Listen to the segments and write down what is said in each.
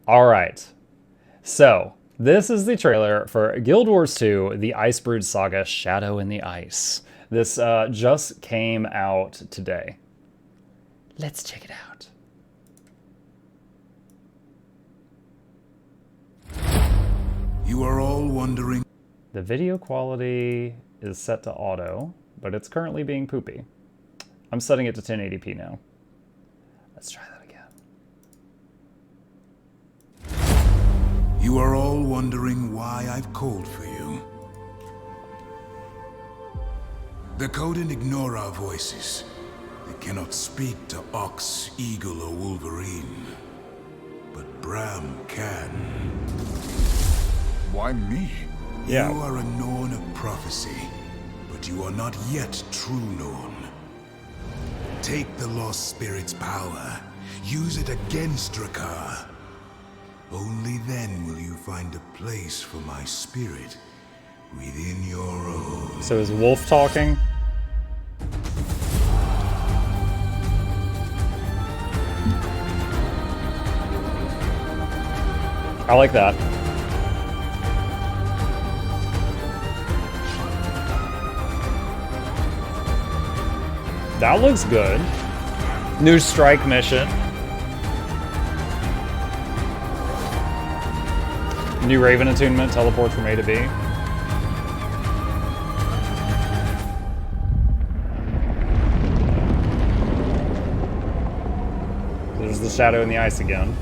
All right. So, this is the trailer for Guild Wars 2, the Icebrood Saga Shadow in the Ice. This just came out today. Let's check it out. You are all wondering. The video quality is set to auto, but it's currently being poopy. I'm setting it to 1080p now. Let's try that again. You are all wondering why I've called for you. The Coden ignore our voices. They cannot speak to Ox, Eagle, or Wolverine. But Bram can. Why me? Yeah. You are a Norn of prophecy, but you are not yet true Norn. Take the Lost Spirit's power. Use it against Drakkar. Only then will you find a place for my spirit within your own. So is Wolf talking? I like that. That looks good. New strike mission. New Raven attunement, teleport from A to B. There's the Shadow in the Ice again.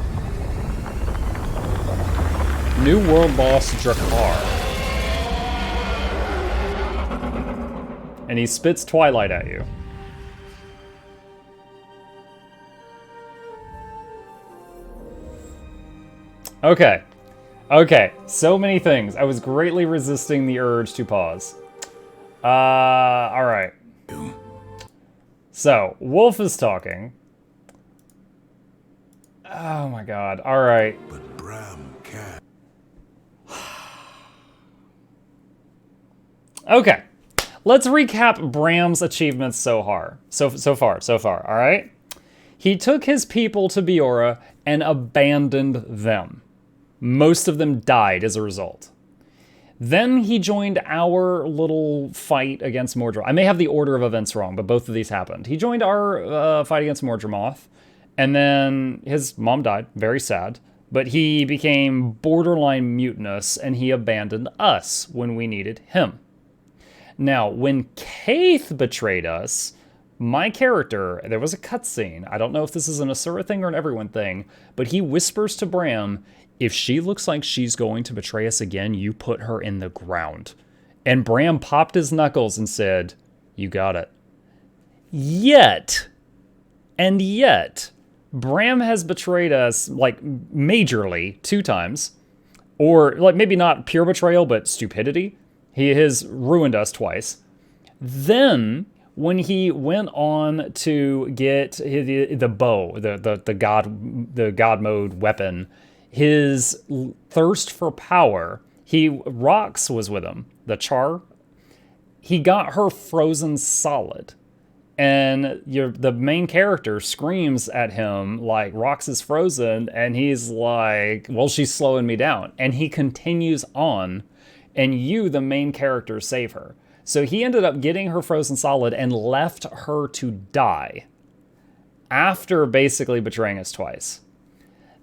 New world boss Drakkar. And he spits Twilight at you. Okay. Okay, so many things. I was greatly resisting the urge to pause. Alright. So, Wolf is talking. Oh my god, alright. But Bram can. Okay, let's recap Bram's achievements so far, alright? He took his people to Biora and abandoned them. Most of them died as a result. Then he joined our little fight against Mordremoth. I may have the order of events wrong, but both of these happened. He joined our fight against Mordremoth, and then his mom died. Very sad. But he became borderline mutinous, and he abandoned us when we needed him. Now, when Kaith betrayed us, my character, there was a cutscene. I don't know if this is an Asura thing or an everyone thing, but he whispers to Bram, if she looks like she's going to betray us again, you put her in the ground. And Bram popped his knuckles and said, you got it. Yet, Bram has betrayed us, like, majorly 2 times. Or, like, maybe not pure betrayal, but stupidity. He has ruined us twice. Then, when he went on to get the bow, the god mode weapon, his thirst for power, Rox was with him, the Char. He got her frozen solid. And the main character screams at him like, Rox is frozen, and he's like, well, she's slowing me down. And he continues on, and you, the main character, save her. So he ended up getting her frozen solid and left her to die after basically betraying us twice.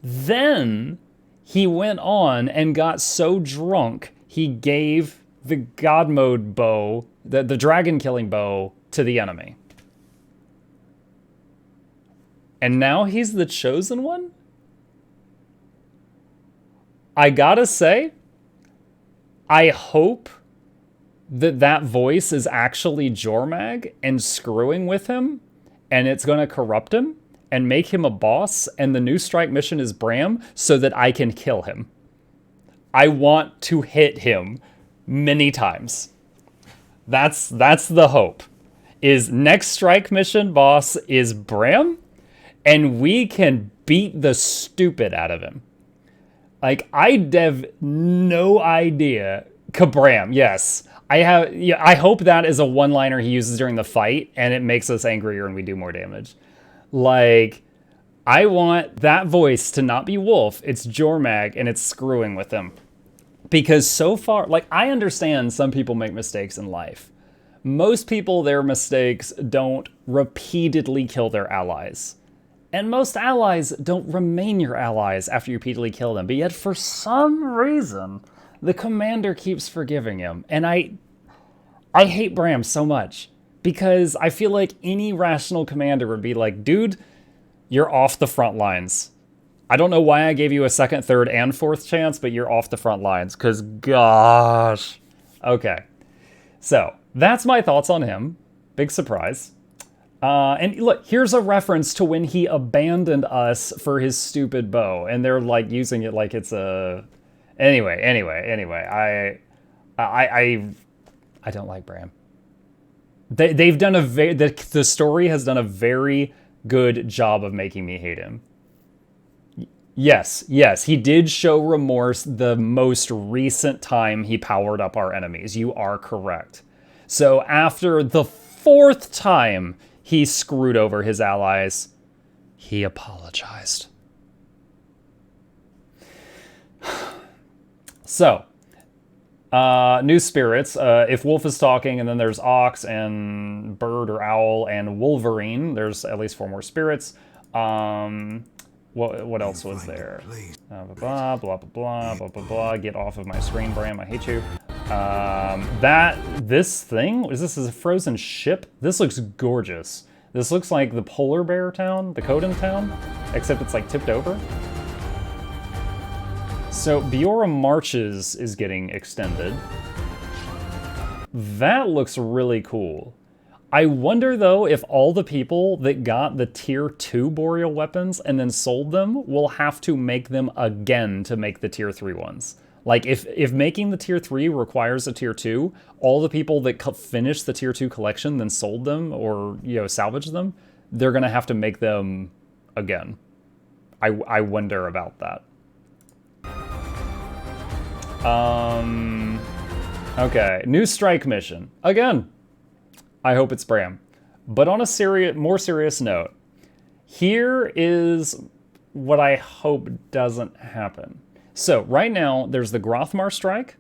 Then he went on and got so drunk, he gave the god mode bow, the dragon killing bow, to the enemy. And now he's the chosen one? I gotta say, I hope that voice is actually Jormag and screwing with him, and it's gonna corrupt him and make him a boss, and the new strike mission is Bram, so that I can kill him. I want to hit him many times. That's the hope. Is next strike mission boss is Bram, and we can beat the stupid out of him. Like, I have no idea. Kabram, yes. I hope that is a one-liner he uses during the fight, and it makes us angrier and we do more damage. Like, I want that voice to not be Wolf, it's Jormag, and it's screwing with him. Because so far, like, I understand some people make mistakes in life. Most people, their mistakes don't repeatedly kill their allies. And most allies don't remain your allies after you repeatedly kill them. But yet, for some reason, the commander keeps forgiving him. And I hate Bram so much. Because I feel like any rational commander would be like, dude, you're off the front lines. I don't know why I gave you a second, third, and fourth chance, but you're off the front lines. Because, gosh. Okay. So, that's my thoughts on him. Big surprise. And look, here's a reference to when he abandoned us for his stupid bow. And they're, like, using it like it's a... Anyway. I don't like Bram. They've done the story has done a very good job of making me hate him. Yes, he did show remorse the most recent time he powered up our enemies. You are correct. So after the 4th time he screwed over his allies, he apologized. So, new spirits. If Wolf is talking, and then there's Ox and Bird or Owl and Wolverine. There's at least 4 more spirits. What else was there? Blah, blah, blah, blah, blah, blah, blah. Get off of my screen, Bram. I hate you. This thing? Is this a frozen ship? This looks gorgeous. This looks like the polar bear town, the Coden town, except it's like tipped over. So Biora Marches is getting extended. That looks really cool. I wonder, though, if all the people that got the Tier 2 Boreal weapons and then sold them will have to make them again to make the Tier 3 ones. Like, if making the Tier 3 requires a Tier 2, all the people that finished the Tier 2 collection then sold them or, salvaged them, they're going to have to make them again. I wonder about that. Okay, new strike mission. Again. I hope it's Bram. But on a more serious note, here is what I hope doesn't happen. So right now, there's the Grothmar strike,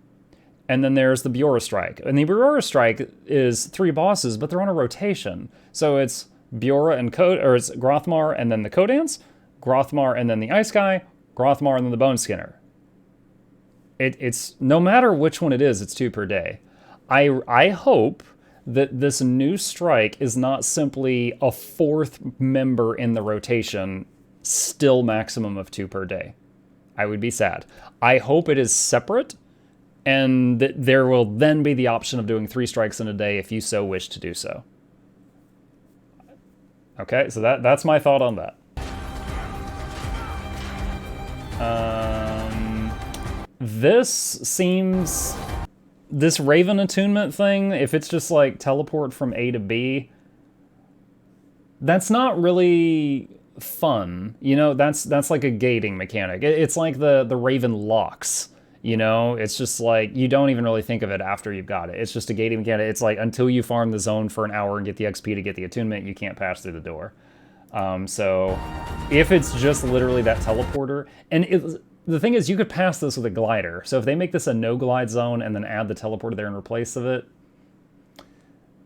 and then there's the Biora strike. And the Biora strike is 3 bosses, but they're on a rotation. So it's Biora and it's Grothmar and then the Kodans, Grothmar and then the Ice Guy, Grothmar and then the Bone Skinner. It's no matter which one it is, it's 2 per day. I hope that this new strike is not simply a 4th member in the rotation, still maximum of 2 per day. I would be sad. I hope it is separate, and that there will then be the option of doing 3 strikes in a day if you so wish to do so. Okay, so that's my thought on that. This Raven attunement thing, if it's just like teleport from A to B, that's not really fun. That's like a gating mechanic. It's like the Raven locks, It's just like, you don't even really think of it after you've got it. It's just a gating mechanic. It's like, until you farm the zone for an hour and get the XP to get the attunement, you can't pass through the door. So if it's just literally that teleporter, and the thing is, you could pass this with a glider. So if they make this a no-glide zone and then add the teleporter there in replace of it,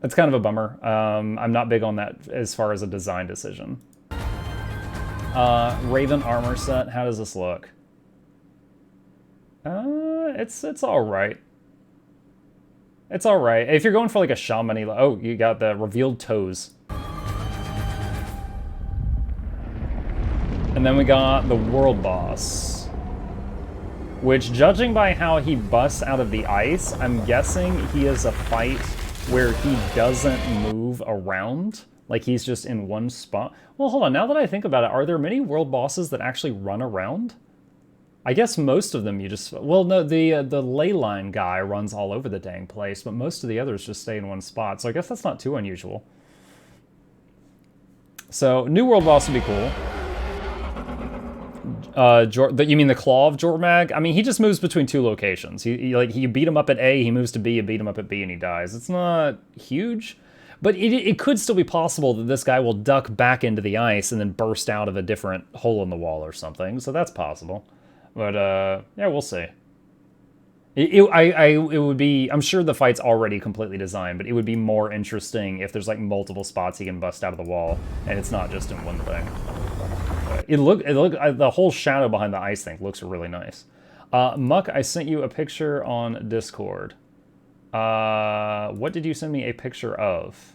it's kind of a bummer. I'm not big on that as far as a design decision. Raven armor set, how does this look? It's all right. It's all right. If you're going for like a shaman-y... Oh, you got the revealed toes. And then we got the world boss. Which, judging by how he busts out of the ice, I'm guessing he is a fight where he doesn't move around. Like, he's just in one spot. Well, hold on. Now that I think about it, are there many world bosses that actually run around? I guess most of them you just... Well, no, the ley line guy runs all over the dang place, but most of the others just stay in one spot. So I guess that's not too unusual. So, new world boss would be cool. You mean the Claw of Jormag? I mean, he just moves between 2 locations. You beat him up at A, he moves to B, you beat him up at B, and he dies. It's not huge, But it could still be possible that this guy will duck back into the ice and then burst out of a different hole in the wall or something. So that's possible. But yeah, we'll see. It would be, I'm sure the fight's already completely designed, but it would be more interesting if there's like multiple spots he can bust out of the wall and it's not just in one thing. The whole shadow behind the ice thing looks really nice. Muck, I sent you a picture on Discord. What did you send me a picture of?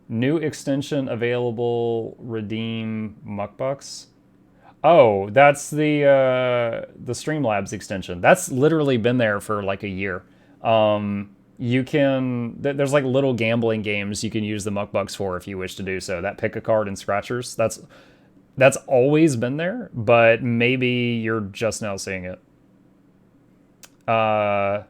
New extension available, redeem Muckbucks. Oh, that's the Streamlabs extension. That's literally been there for like a year. You can, there's like little gambling games you can use the Muckbucks for if you wish to do so. That pick a card and scratchers, that's always been there, but maybe you're just now seeing it. Yeah,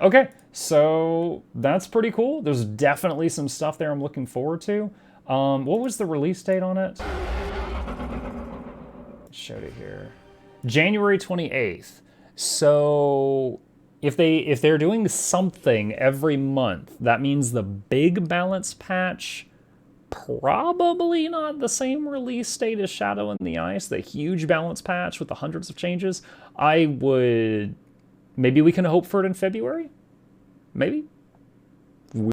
okay. So that's pretty cool. There's definitely some stuff there I'm looking forward to. What was the release date on it? Showed it here. January 28th. So if they're doing something every month, that means the big balance patch, probably not the same release date as Shadow in the Ice, the huge balance patch with the hundreds of changes. Maybe we can hope for it in February? Maybe?